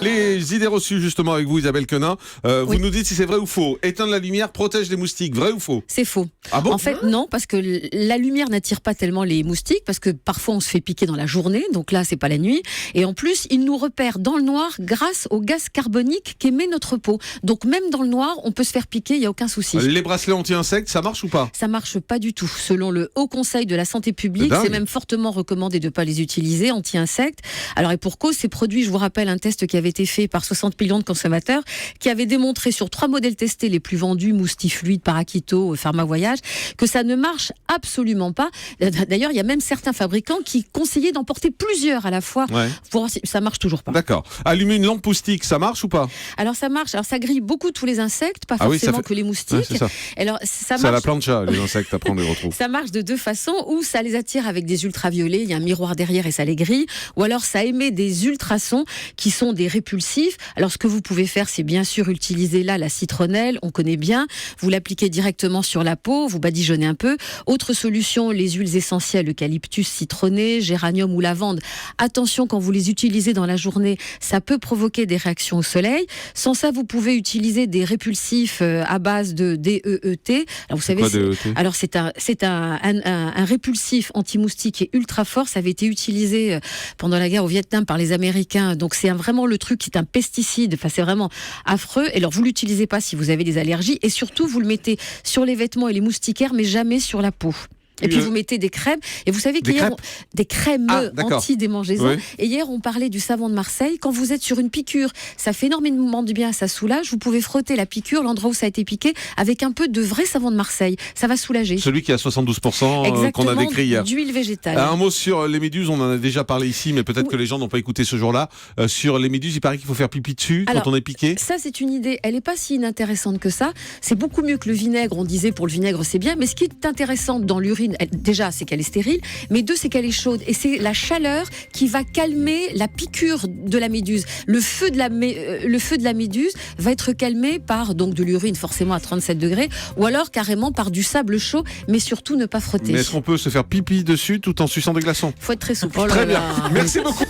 Les idées reçues justement avec vous, Isabelle Quenin. Vous nous dites si c'est vrai ou faux. Éteindre la lumière protège les moustiques, vrai ou faux? C'est faux. Ah bon? En fait, non, parce que la lumière n'attire pas tellement les moustiques, parce que parfois on se fait piquer dans la journée, donc là c'est pas la nuit. Et en plus, ils nous repèrent dans le noir grâce au gaz carbonique qu'émet notre peau. Donc même dans le noir, on peut se faire piquer, il n'y a aucun souci. Les bracelets anti-insectes, ça marche ou pas? Ça marche pas du tout. Selon le Haut Conseil de la Santé publique, c'est même fortement recommandé de ne pas les utiliser, anti-insectes. Alors et pour cause, ces produits, je vous rappelle un test qui avait été fait par 60 millions de consommateurs, qui avait démontré sur 3 modèles testés les plus vendus, Moustifluide, Paraquito, Pharma Voyage, que ça ne marche absolument pas. D'ailleurs, il y a même certains fabricants qui conseillaient d'en porter plusieurs à la fois. Ouais. Pour voir si ça marche toujours pas. D'accord. Allumer une lampe moustique, ça marche ou pas? Alors ça marche. Alors ça grille beaucoup tous les insectes, pas forcément que les moustiques. Ouais, ça. Alors ça marche. C'est à la plancha, les insectes, après on les retrouve. Ça marche de deux façons, ou ça les attire avec des ultraviolets, il y a un miroir derrière et ça les grille, ou alors ça émet des ultrasons qui sont des répulsifs. Alors ce que vous pouvez faire, c'est bien sûr utiliser là la citronnelle, on connaît bien, vous l'appliquez directement sur la peau, vous badigeonnez un peu. Autre solution, les huiles essentielles, eucalyptus, citronné, géranium ou lavande. Attention, quand vous les utilisez dans la journée, ça peut provoquer des réactions au soleil. Sans ça, vous pouvez utiliser des répulsifs à base de DEET. Alors vous savez, alors c'est un répulsif anti-moustique et ultra fort. Ça avait été utilisé pendant la guerre au Vietnam par les Américains. Donc c'est vraiment le truc, c'est un pesticide. Enfin, c'est vraiment affreux. Et alors vous l'utilisez pas si vous avez des allergies. Et surtout, vous le mettez sur les vêtements et les moustiquaires, mais jamais sur la peau. Et puis vous mettez des crèmes. Et vous savez qu'hier, des crèmes anti-démangeaisons. Oui. Et hier, on parlait du savon de Marseille. Quand vous êtes sur une piqûre, ça fait énormément du bien, ça soulage. Vous pouvez frotter la piqûre, l'endroit où ça a été piqué, avec un peu de vrai savon de Marseille. Ça va soulager. Celui qui a 72% qu'on a décrit hier. D'huile végétale. Un mot sur les méduses, on en a déjà parlé ici, mais peut-être que les gens n'ont pas écouté ce jour-là. Sur les méduses, il paraît qu'il faut faire pipi dessus quand on est piqué. Ça, c'est une idée. Elle n'est pas si inintéressante que ça. C'est beaucoup mieux que le vinaigre. On disait pour le vinaigre, c'est bien. Mais ce qui est intéressant dans l'urine, déjà, c'est qu'elle est stérile, mais deux, c'est qu'elle est chaude. Et c'est la chaleur qui va calmer la piqûre de la méduse. Le feu de la méduse va être calmé par donc de l'urine, forcément à 37 degrés, ou alors carrément par du sable chaud, mais surtout ne pas frotter. Mais est-ce qu'on peut se faire pipi dessus tout en suçant des glaçons? Faut être très souple. Très bien. Merci beaucoup.